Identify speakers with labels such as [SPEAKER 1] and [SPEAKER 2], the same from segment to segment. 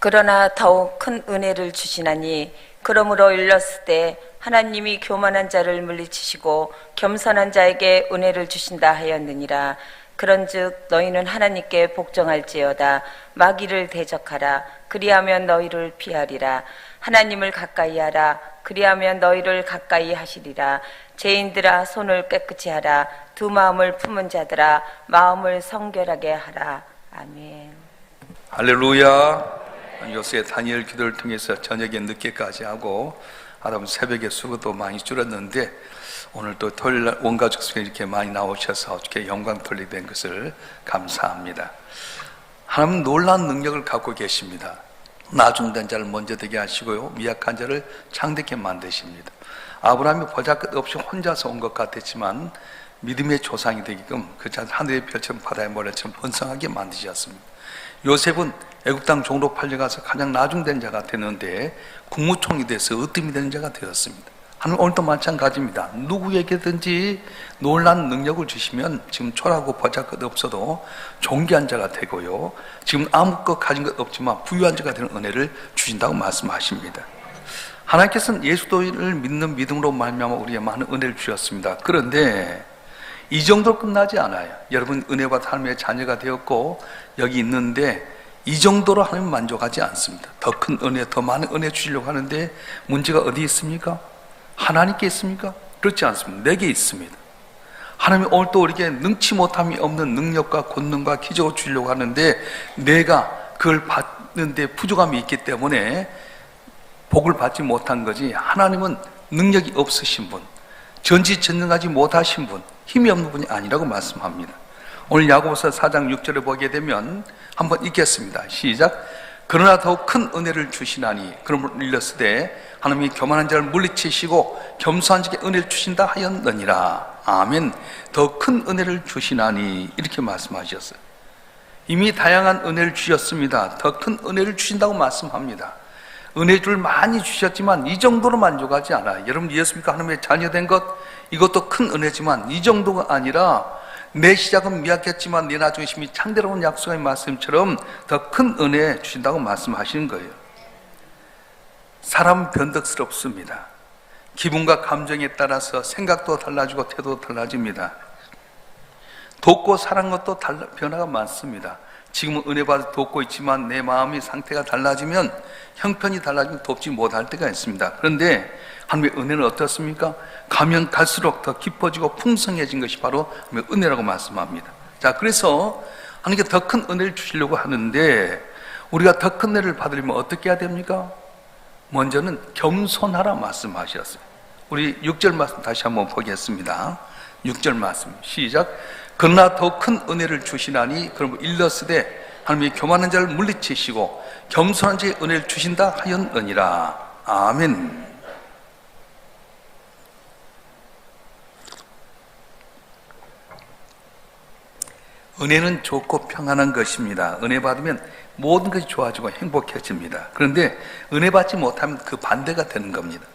[SPEAKER 1] 그러나 더욱 큰 은혜를 주시나니 그러므로 일렀을 때 하나님이 교만한 자를 물리치시고 겸손한 자에게 은혜를 주신다 하였느니라. 그런즉 너희는 하나님께 복종할지어다. 마귀를 대적하라. 그리하면 너희를 피하리라. 하나님을 가까이 하라. 그리하면 너희를 가까이 하시리라. 죄인들아 손을 깨끗이 하라. 두 마음을 품은 자들아 마음을 성결하게 하라. 아멘.
[SPEAKER 2] 할렐루야. 요새 다니엘 기도를 통해서 저녁에 늦게까지 하고 하다보면 새벽에 수고도 많이 줄었는데 오늘 또 토요일날 온 가족들이 이렇게 많이 나오셔서 어떻게 영광 돌리게 것을 감사합니다. 하나님은 놀라운 능력을 갖고 계십니다. 나중된 자를 먼저 되게 하시고요, 미약한 자를 창대케 만드십니다. 아브라함이 보잘것 없이 혼자서 온 것 같았지만 믿음의 조상이 되게끔 그 자 하늘의 별처럼 바다의 모래처럼 번성하게 만드셨습니다. 요셉은 애굽 땅 종로 팔려가서 가장 나중된 자가 되는데 국무총리 돼서 으뜸이 되는 자가 되었습니다. 하나님 오늘도 마찬가지입니다. 누구에게든지 놀라운 능력을 주시면 지금 초라하고 보잘것 없어도 존귀한 자가 되고요, 지금 아무것도 가진 것 없지만 부유한 자가 되는 은혜를 주신다고 말씀하십니다. 하나님께서는 예수도를 믿는 믿음으로 말미암아 우리에게 많은 은혜를 주셨습니다. 그런데 이 정도로 끝나지 않아요. 여러분 은혜 받아 하나님의 자녀가 되었고 여기 있는데 이 정도로 하나님 만족하지 않습니다. 더 큰 은혜, 더 많은 은혜 주시려고 하는데 문제가 어디 있습니까? 하나님께 있습니까? 그렇지 않습니다. 내게 있습니다. 하나님이 오늘 또 우리에게 능치 못함이 없는 능력과 권능과 기적을 주시려고 하는데 내가 그걸 받는데 부족함이 있기 때문에 복을 받지 못한 거지, 하나님은 능력이 없으신 분, 전지전능하지 못하신 분, 힘이 없는 분이 아니라고 말씀합니다. 오늘 야고보서 4장 6절을 보게 되면 한번 읽겠습니다. 시작. 그러나 더욱 큰 은혜를 주시나니 그러므로 일렀으되 하나님이 교만한 자를 물리치시고 겸손한 자에게 은혜를 주신다 하였느니라. 아멘. 더 큰 은혜를 주시나니 이렇게 말씀하셨어요. 이미 다양한 은혜를 주셨습니다. 더 큰 은혜를 주신다고 말씀합니다. 은혜를 많이 주셨지만 이 정도로 만족하지 않아요. 여러분 이해했습니까? 하나님의 자녀된 것, 이것도 큰 은혜지만 이 정도가 아니라 내 시작은 미약했지만 내 나중에 심히 창대로운 약속의 말씀처럼 더 큰 은혜 주신다고 말씀하시는 거예요. 사람은 변덕스럽습니다. 기분과 감정에 따라서 생각도 달라지고 태도도 달라집니다. 돕고 사는 것도 변화가 많습니다. 지금은 은혜 받아 돕고 있지만 내 마음의 상태가 달라지면, 형편이 달라지면 돕지 못할 때가 있습니다. 그런데 하나님의 은혜는 어떻습니까? 가면 갈수록 더 깊어지고 풍성해진 것이 바로 하나님의 은혜라고 말씀합니다. 자, 그래서 하나님께 더 큰 은혜를 주시려고 하는데 우리가 더 큰 은혜를 받으려면 어떻게 해야 됩니까? 먼저는 겸손하라 말씀하셨어요. 우리 6절 말씀 다시 한번 보겠습니다. 6절 말씀 시작. 그러나 더 큰 은혜를 주시나니 그러면 일렀으되 하나님이 교만한 자를 물리치시고 겸손한 자의 은혜를 주신다 하였느니라. 아멘. 은혜는 좋고 평안한 것입니다. 은혜 받으면 모든 것이 좋아지고 행복해집니다. 그런데 은혜 받지 못하면 그 반대가 되는 겁니다.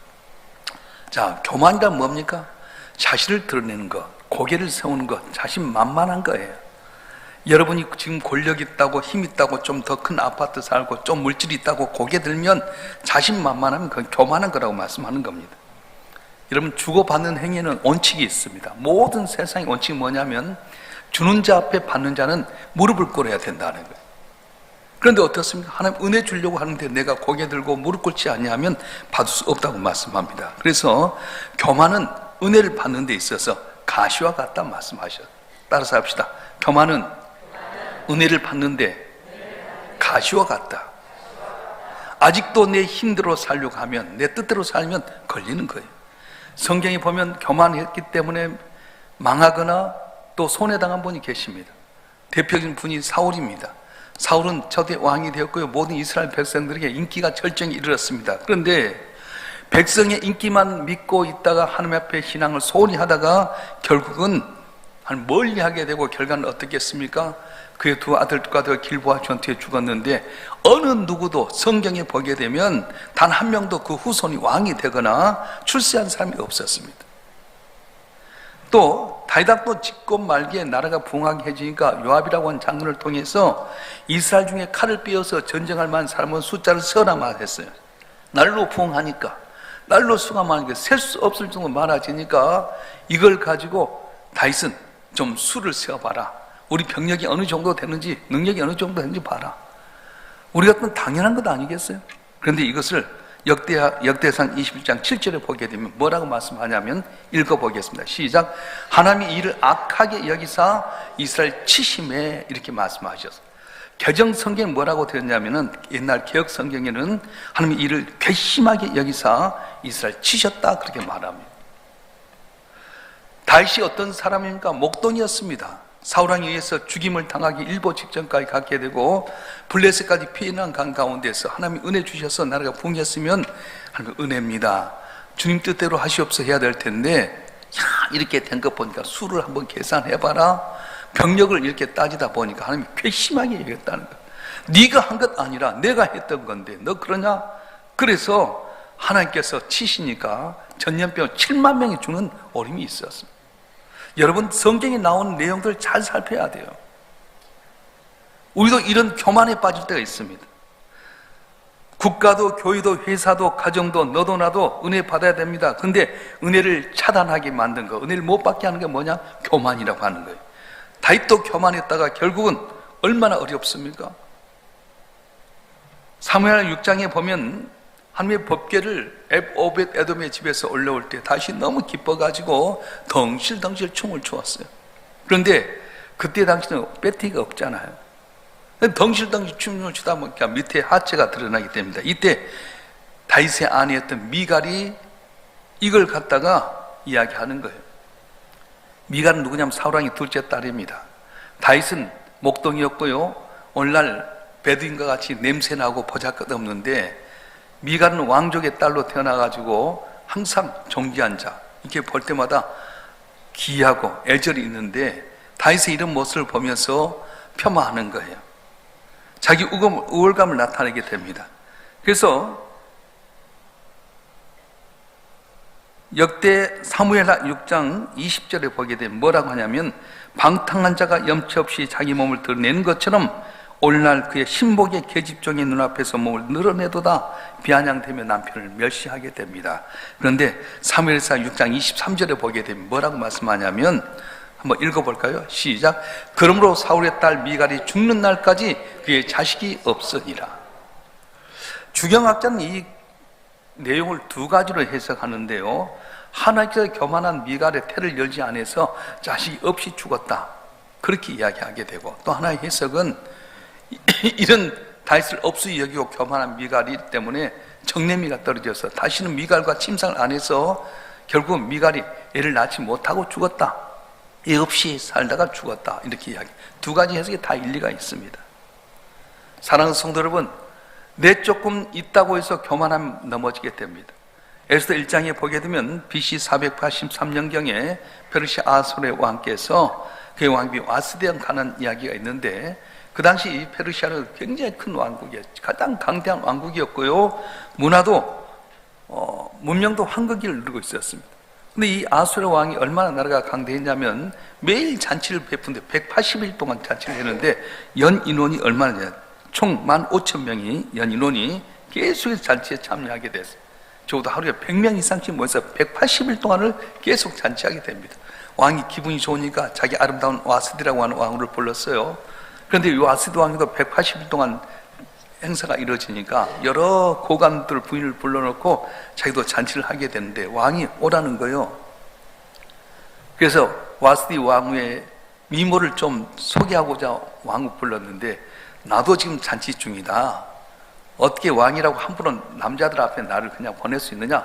[SPEAKER 2] 자, 교만이란 뭡니까? 자신을 드러내는 것, 고개를 세우는 것, 자신만만한 거예요. 여러분이 지금 권력 있다고 힘 있다고 좀 더 큰 아파트 살고 좀 물질이 있다고 고개 들면 자신만만하면 그건 교만한 거라고 말씀하는 겁니다. 여러분 주고받는 행위는 원칙이 있습니다. 모든 세상의 원칙이 뭐냐면 주는 자 앞에 받는 자는 무릎을 꿇어야 된다는 거예요. 그런데 어떻습니까? 하나님 은혜 주려고 하는데 내가 고개 들고 무릎 꿇지 않냐면 받을 수 없다고 말씀합니다. 그래서 교만은 은혜를 받는 데 있어서 가시와 같다 말씀하셨어요. 따라서 합시다. 교만은 은혜를 받는데 가시와 같다. 아직도 내 힘대로 살려고 하면, 내 뜻대로 살면 걸리는 거예요. 성경에 보면 교만했기 때문에 망하거나 또 손해당한 분이 계십니다. 대표적인 분이 사울입니다. 사울은 저대 왕이 되었고요, 모든 이스라엘 백성들에게 인기가 절정에 이르렀습니다. 그런데 백성의 인기만 믿고 있다가 하나님 앞에 신앙을 소홀히 하다가 결국은 멀리 하게 되고 결과는 어떻겠습니까? 그의 두 아들과 더 길보아 전투에 죽었는데 어느 누구도 성경에 보게 되면 단 한 명도 그 후손이 왕이 되거나 출세한 사람이 없었습니다. 또 다윗도 집고 말기에 나라가 붕하게 해지니까 요압이라고 하는 장군을 통해서 이스라엘 중에 칼을 빼어서 전쟁할 만한 사람은 숫자를 세어나마 했어요. 날로 부흥하니까, 날로 수가 많으니까 셀 수 없을 정도 많아지니까 이걸 가지고 다윗은 좀 수를 세어봐라. 우리 병력이 어느 정도 되는지, 능력이 어느 정도 되는지 봐라. 우리 같은 당연한 것 아니겠어요? 그런데 이것을 역대상 21장 7절에 보게 되면 뭐라고 말씀하냐면, 읽어보겠습니다. 시작. 하나님이 이를 악하게 여기사 이스라엘 치심에, 이렇게 말씀하셨어요. 개정 성경에 뭐라고 되었냐면은, 옛날 개혁 성경에는 하나님이 이를 괘씸하게 여기사 이스라엘 치셨다, 그렇게 말합니다. 다윗이 어떤 사람입니까? 목동이었습니다. 사울왕에 의해서 죽임을 당하기 일보 직전까지 갖게 되고 블레셋까지 피난한 강 가운데서 하나님이 은혜 주셔서 나라가 붕했으면 하나님 은혜입니다. 주님 뜻대로 하시옵소서 해야 될 텐데, 이렇게 된 것 보니까 수를 한번 계산해봐라. 병력을 이렇게 따지다 보니까 하나님이 괘씸하게 여겼다는 거야. 네가 한 것 아니라 내가 했던 건데 너 그러냐? 그래서 하나님께서 치시니까 전염병 7만 명이 죽는 어림이 있었습니다. 여러분, 성경에 나오는 내용들 잘 살펴야 돼요. 우리도 이런 교만에 빠질 때가 있습니다. 국가도 교회도 회사도 가정도 너도 나도 은혜 받아야 됩니다. 근데 은혜를 차단하게 만든 거, 은혜를 못 받게 하는 게 뭐냐? 교만이라고 하는 거예요. 다윗도 교만했다가 결국은 얼마나 어렵습니까? 사무엘 6장에 보면 하나님의 법궤를 오벳 에돔의 집에서 올라올 때 다시 너무 기뻐가지고 덩실덩실 춤을 추었어요. 그런데 그때 당시는 배티가 없잖아요. 덩실덩실 춤을 추다 보니까 밑에 하체가 드러나게 됩니다. 이때 다윗의 아내였던 미갈이 이걸 갖다가 이야기하는 거예요. 미갈은 누구냐면 사울왕의 둘째 딸입니다. 다윗은 목동이었고요, 오늘날 베두인과 같이 냄새나고 보잘것없는데 미갈은 왕족의 딸로 태어나가지고 항상 존귀한 자, 이렇게 볼 때마다 기이하고 애절이 있는데 다윗의 이런 모습을 보면서 폄하하는 거예요. 자기 우월감을 나타내게 됩니다. 그래서 역대 사무엘하 6장 20절에 보게 되면 뭐라고 하냐면, 방탕한 자가 염치 없이 자기 몸을 드러내는 것처럼 오늘날 그의 신복의 계집종의 눈앞에서 몸을 늘어내도다 비아냥되며 남편을 멸시하게 됩니다. 그런데 사무엘사 6장 23절에 보게 되면 뭐라고 말씀하냐면, 한번 읽어볼까요? 시작. 그러므로 사울의 딸 미갈이 죽는 날까지 그의 자식이 없으니라. 주경학자는 이 내용을 두 가지로 해석하는데요, 하나님께서 교만한 미갈의 태를 열지 않아서 자식이 없이 죽었다, 그렇게 이야기하게 되고, 또 하나의 해석은 이런 다윗을 없이 여기고 교만한 미갈이 때문에 정내미가 떨어져서 다시는 미갈과 침상을 안 해서 결국 미갈이 애를 낳지 못하고 죽었다, 애 없이 살다가 죽었다, 이렇게 이야기. 두 가지 해석이 다 일리가 있습니다. 사랑하는 성도 여러분, 내 조금 있다고 해서 교만함 넘어지게 됩니다. 에스더 1장에 보게 되면 BC 483년경에 페르시아 아수르의 왕께서 그의 왕비 와스대왕 가는 이야기가 있는데, 그 당시 이 페르시아는 굉장히 큰 왕국이었죠. 가장 강대한 왕국이었고요, 문화도 문명도 황급기를 누리고 있었습니다. 근데 이 아수르 왕이 얼마나 나라가 강대했냐면 매일 잔치를 베푼데 180일 동안 잔치를 했는데 연 인원이 얼마나, 총 15,000명이 연 인원이 계속 잔치에 참여하게 됐어요. 적어도 하루에 100명 이상씩 모여서 180일 동안을 계속 잔치하게 됩니다. 왕이 기분이 좋으니까 자기 아름다운 와스디라고 하는 왕후를 불렀어요. 그런데 이 와스디 왕도 180일 동안 행사가 이루어지니까 여러 고관들 부인을 불러놓고 자기도 잔치를 하게 되는데 왕이 오라는 거예요. 그래서 와스디 왕후의 미모를 좀 소개하고자 왕후 불렀는데, 나도 지금 잔치 중이다, 어떻게 왕이라고 함부로 남자들 앞에 나를 그냥 보낼 수 있느냐?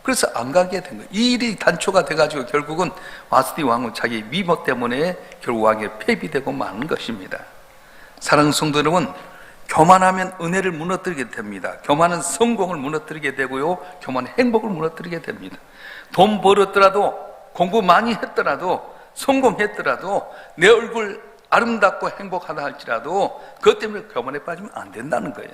[SPEAKER 2] 그래서 안 가게 된 거예요. 이 일이 단초가 돼가지고 결국은 와스디 왕은 자기 미모 때문에 결국 왕에 폐비되고 마는 것입니다. 사랑하는 성도 여러분, 교만하면 은혜를 무너뜨리게 됩니다. 교만은 성공을 무너뜨리게 되고요, 교만은 행복을 무너뜨리게 됩니다. 돈 벌었더라도, 공부 많이 했더라도, 성공했더라도, 내 얼굴 아름답고 행복하다 할지라도 그것 때문에 교만에 빠지면 안 된다는 거예요.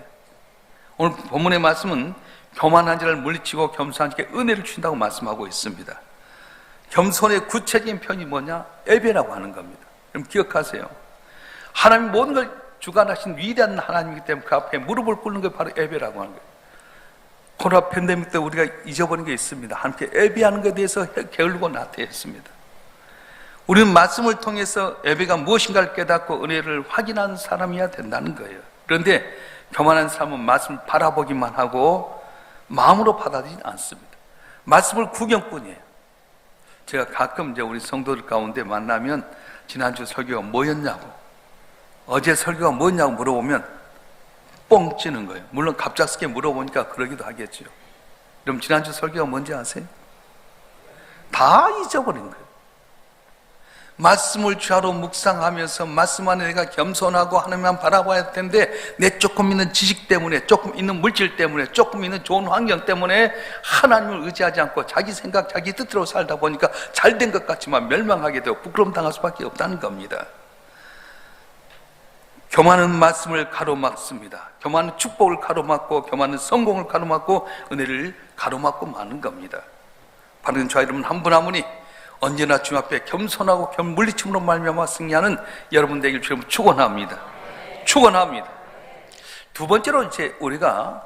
[SPEAKER 2] 오늘 본문의 말씀은 교만한 자를 물리치고 겸손한 자에게 은혜를 주신다고 말씀하고 있습니다. 겸손의 구체적인 표현이 뭐냐? 예배라고 하는 겁니다. 그럼 기억하세요. 하나님 모든 걸 주관하신 위대한 하나님이기 때문에 그 앞에 무릎을 꿇는 게 바로 예배라고 하는 거예요. 코로나 팬데믹 때 우리가 잊어버린 게 있습니다. 함께 예배하는 것에 대해서 게을르고 나태했습니다. 우리는 말씀을 통해서 예배가 무엇인가를 깨닫고 은혜를 확인하는 사람이어야 된다는 거예요. 그런데 교만한 사람은 말씀을 바라보기만 하고 마음으로 받아들이지 않습니다. 말씀을 구경뿐이에요. 제가 가끔 이제 우리 성도들 가운데 만나면 지난주 설교가 뭐였냐고, 어제 설교가 뭐였냐고 물어보면 뻥 찌는 거예요. 물론 갑작스럽게 물어보니까 그러기도 하겠죠. 그럼 지난주 설교가 뭔지 아세요? 다 잊어버린 거예요. 말씀을 주하로 묵상하면서 말씀 안에 내가 겸손하고 하나님만 바라봐야 할 텐데 내 조금 있는 지식 때문에, 조금 있는 물질 때문에, 조금 있는 좋은 환경 때문에 하나님을 의지하지 않고 자기 생각, 자기 뜻대로 살다 보니까 잘된 것 같지만 멸망하게 되고 부끄러움 당할 수밖에 없다는 겁니다. 교만은 말씀을 가로막습니다. 교만은 축복을 가로막고, 교만은 성공을 가로막고, 은혜를 가로막고 마는 겁니다. 바른 자 여러분 한 분 한 분이 언제나 주님 앞에 겸손하고 물리침으로 말미암아 승리하는 여러분 되길 주님 축원합니다. 축원합니다. 두 번째로 이제 우리가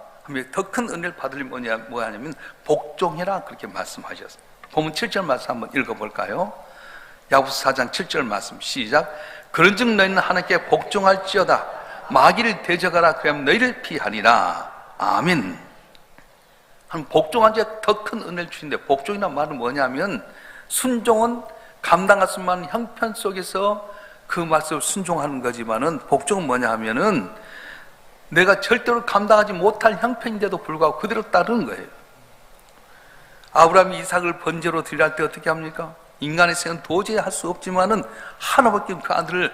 [SPEAKER 2] 더 큰 은혜를 받을 뭐냐면 복종해라 그렇게 말씀하셨어요. 본문 7절 말씀 한번 읽어볼까요? 야고보서 4장 7절 말씀 시작. 그런즉 너희는 하나님께 복종할지어다. 마귀를 대적하라. 그러면 너희를 피하리라. 아멘. 복종한 자 더 큰 은혜를 주신데, 복종이란 말은 뭐냐면 순종은 감당할 수 있는 형편 속에서 그 말씀을 순종하는 거지만은, 복종은 뭐냐 하면은 내가 절대로 감당하지 못할 형편인데도 불구하고 그대로 따르는 거예요. 아브라함이 이삭을 번제로 드릴 때 어떻게 합니까? 인간의 생은 도저히 할 수 없지만은 하나밖에 그 아들을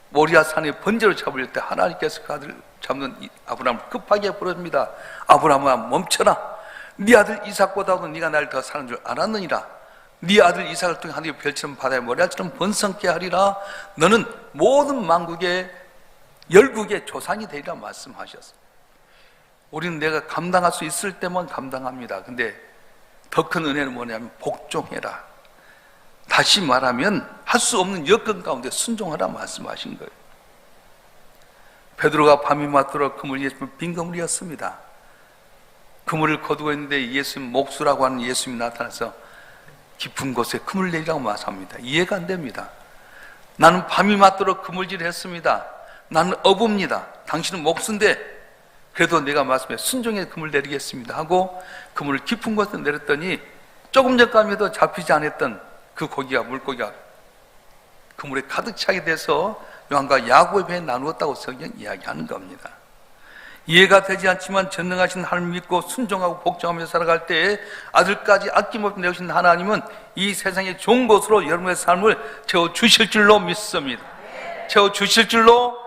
[SPEAKER 2] 모리아 산에 번제로 잡을 때 하나님께서 그 아들을 잡는 아브라함을 급하게 부릅니다. 아브라함아 멈춰라. 네 아들 이삭보다도 네가 나를 더 사는 줄 알았느니라. 네 아들 이삭을 통해 하나님의 별처럼 바다의 모래알처럼 번성케 하리라. 너는 모든 만국의 열국의 조상이 되리라 말씀하셨어요. 우리는 내가 감당할 수 있을 때만 감당합니다. 근데 더 큰 은혜는 뭐냐면 복종해라. 다시 말하면 할 수 없는 여건 가운데 순종하라 말씀하신 거예요. 베드로가 밤이 맞도록 그물이 빈 그물이었습니다. 그물을 거두고 있는데 예수님, 목수라고 하는 예수님이 나타나서 깊은 곳에 그물 내리라고 말합니다. 이해가 안 됩니다. 나는 밤이 맞도록 그물질을 했습니다. 나는 어부입니다. 당신은 목수인데 그래도 내가 말씀해 순종해 그물 내리겠습니다 하고 그물을 깊은 곳에 내렸더니 조금 전까지도 잡히지 않았던 그 고기가, 물고기가 그물에 가득 차게 돼서 요한과 야고보의 배에 나누었다고 성경 이야기하는 겁니다. 이해가 되지 않지만 전능하신 하나님 믿고 순종하고 복종하며 살아갈 때에 아들까지 아낌없이 내오신 하나님은 이 세상의 좋은 곳으로 여러분의 삶을 채워주실 줄로 믿습니다. 채워주실 줄로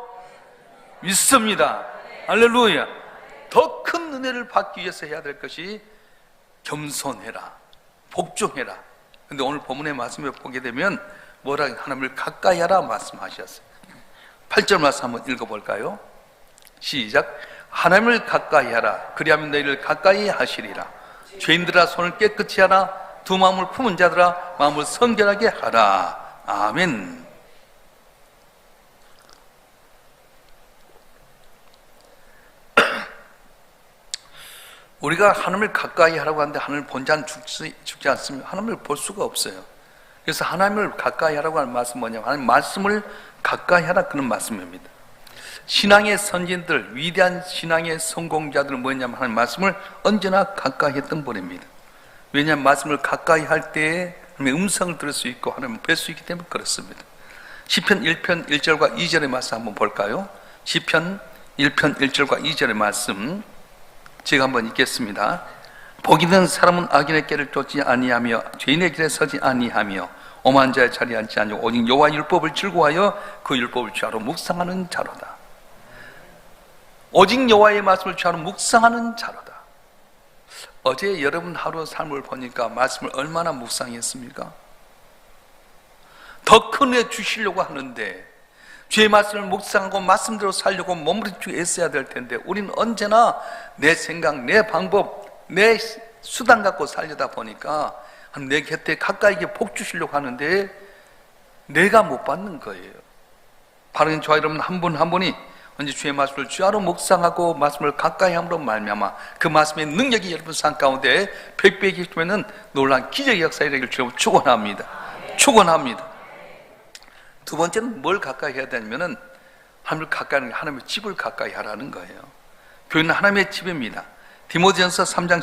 [SPEAKER 2] 믿습니다. 할렐루야. 더 큰 은혜를 받기 위해서 해야 될 것이 겸손해라, 복종해라. 근데 오늘 본문의 말씀을 보게 되면 뭐라 하나님을 가까이 하라 말씀하셨어요. 8절 말씀 한번 읽어볼까요? 시작. 하나님을 가까이 하라. 그리하면 너희를 가까이 하시리라. 죄인들아 손을 깨끗이 하라. 두 마음을 품은 자들아 마음을 성결하게 하라. 아멘. 우리가 하나님을 가까이 하라고 하는데 하나님을 본 자는 죽지 않습니다. 하나님을 볼 수가 없어요. 그래서 하나님을 가까이 하라고 하는 말씀은 뭐냐면 하나님 말씀을 가까이 하라 그런 말씀입니다. 신앙의 선진들, 위대한 신앙의 성공자들은 뭐냐면 하나님 말씀을 언제나 가까이 했던 분입니다. 왜냐하면 말씀을 가까이 할 때에 하나님의 음성을 들을 수 있고 하나님을 뵐 수 있기 때문에 그렇습니다. 시편 1편 1절과 2절의 말씀 한번 볼까요? 시편 1편 1절과 2절의 말씀 제가 한번 읽겠습니다. 복이 든 사람은 악인의 길을 쫓지 아니하며 죄인의 길에 서지 아니하며 오만한 자의 자리에 앉지 아니하고 오직 여호와의 율법을 즐거워하여 그 율법을 주하로 묵상하는 자로다. 오직 여호와의 말씀을 주하로 묵상하는 자로다. 어제 여러분 하루 삶을 보니까 말씀을 얼마나 묵상했습니까? 더 큰 은혜 주시려고 하는데 주의 말씀을 묵상하고 말씀대로 살려고 몸부림치고 애써야 될 텐데 우리는 언제나 내 생각, 내 방법, 내 수단 갖고 살려다 보니까 내 곁에 가까이 복 주시려고 하는데 내가 못 받는 거예요. 바른 저와 여러분 한 분 한 분이 언제 주의 말씀을 주야로 묵상하고 말씀을 가까이 함으로 말미암아 그 말씀의 능력이 여러분 삶 가운데 백배히 있으면 놀라운 기적의 역사에 되기를 주여 축원합니다. 축원합니다. 두 번째는 뭘 가까이 해야 되냐면은 하나님을 가까이 하는 게 하나님의 집을 가까이 하라는 거예요. 교회는 하나님의 집입니다. 디모데전서 3장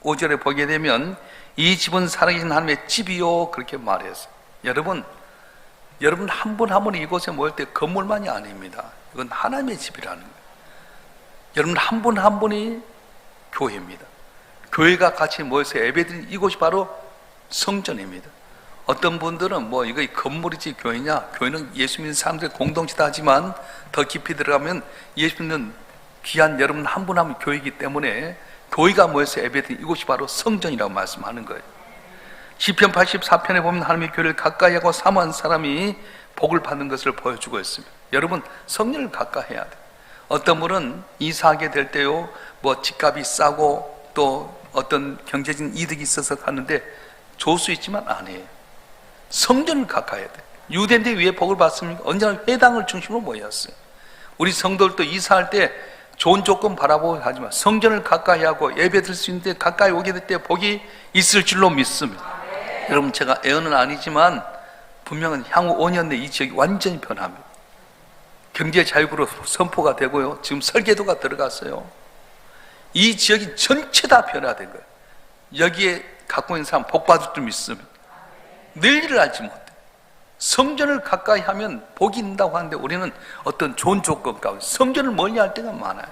[SPEAKER 2] 15절에 보게 되면 이 집은 살아계신 하나님의 집이요 그렇게 말했어요. 여러분 한 분 한 분이 이곳에 모일 때 건물만이 아닙니다. 이건 하나님의 집이라는 거예요. 여러분 한 분 한 분이 교회입니다. 교회가 같이 모여서 예배드리는 이곳이 바로 성전입니다. 어떤 분들은 이거 건물이지 교회냐? 교회는 예수 믿는 사람들의 공동체다 하지만 더 깊이 들어가면 예수 믿는 귀한 여러분 한 분 한 분 교회이기 때문에 교회가 모여서 예배드리는 이곳이 바로 성전이라고 말씀하는 거예요. 시편 84편에 보면 하나님의 교회를 가까이 하고 사모하는 사람이 복을 받는 것을 보여주고 있습니다. 여러분 성전을 가까이 해야 돼요. 어떤 분은 이사하게 될 때요 집값이 싸고 또 어떤 경제적인 이득이 있어서 가는데 좋을 수 있지만 아니에요. 성전을 가까이 해야 돼요. 유대인데 왜 복을 받습니까? 언제나 회당을 중심으로 모였어요. 우리 성도들도 이사할 때 좋은 조건 바라보고 하지만 성전을 가까이 하고 예배 드릴 수 있는데 가까이 오게 될 때 복이 있을 줄로 믿습니다. 여러분 제가 애언은 아니지만 분명한 향후 5년 내 이 지역이 완전히 변합니다. 경제 자유구로 선포가 되고요. 지금 설계도가 들어갔어요. 이 지역이 전체 다 변화된 거예요. 여기에 갖고 있는 사람 복 받을 줄 믿습니다. 늘 일을 알지 못해. 성전을 가까이 하면 복이 있다고 하는데 우리는 어떤 좋은 조건 가운데 성전을 멀리 할 때가 많아요.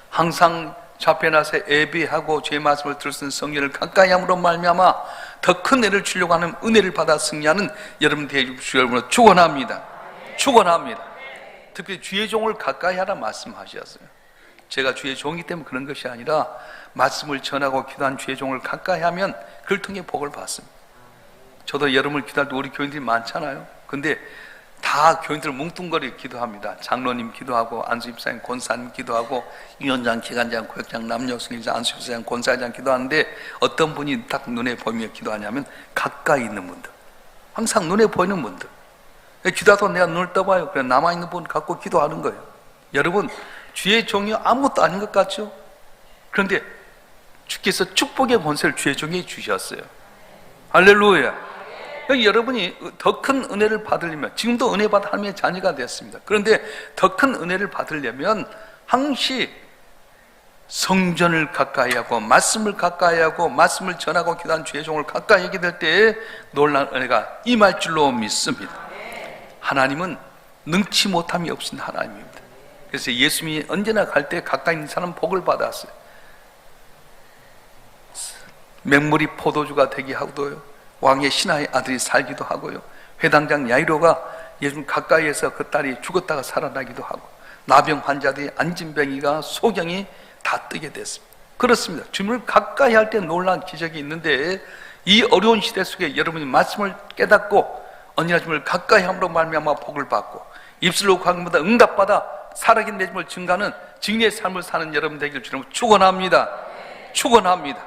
[SPEAKER 2] 항상 좌편에 나서 예배하고 주의 말씀을 들을 수 있는 성전을 가까이 함으로 말미암아 더 큰 은혜를 주려고 하는 은혜를 받아 승리하는 여러분 되십시오. 여러분을 축원합니다. 축원합니다. 특별히 주의 종을 가까이 하라 말씀하셨어요. 제가 주의 종이기 때문에 그런 것이 아니라 말씀을 전하고 기도한 주의 종을 가까이 하면 그를 통해 복을 받습니다. 저도 여러분을 기도할 때 우리 교인들이 많잖아요. 근데 다 교인들 뭉뚱거리 기도합니다. 장로님 기도하고 안수집사님, 권사님 기도하고 위원장, 기관장, 고역장, 남녀승리자, 안수집사님, 권사장 기도하는데 어떤 분이 딱 눈에 보이며 기도하냐면 가까이 있는 분들, 항상 눈에 보이는 분들. 기도하다 내가 눈을 떠봐요. 그냥 남아있는 분 갖고 기도하는 거예요. 여러분 주의 종이 아무것도 아닌 것 같죠? 그런데 주께서 축복의 권세를 주의 종에게 주셨어요. 할렐루야. 여러분이 더 큰 은혜를 받으려면 지금도 은혜 받아 하나님의 자녀가 되었습니다. 그런데 더 큰 은혜를 받으려면 항시 성전을 가까이 하고 말씀을 가까이 하고 말씀을 전하고 기도한 주의 종을 가까이 하게 될 때에 놀라운 은혜가 임할 줄로 믿습니다. 하나님은 능치 못함이 없으신 하나님입니다. 그래서 예수님이 언제나 갈 때 가까이 있는 사람은 복을 받았어요. 맹물이 포도주가 되게 하고도요, 왕의 신하의 아들이 살기도 하고요, 회당장 야이로가 예수님 가까이에서 그 딸이 죽었다가 살아나기도 하고, 나병 환자들이 안진병이가 소경이 다 뜨게 됐습니다. 그렇습니다. 주님을 가까이 할 때 놀라운 기적이 있는데 이 어려운 시대 속에 여러분이 말씀을 깨닫고 언제나 주님을 가까이 함으로 말미암아 복을 받고 입술로 구하기보다 응답받아 살아계신 내 주님을 증거하는 증인의 삶을 사는 여러분 되기를 주님 축원합니다. 축원합니다.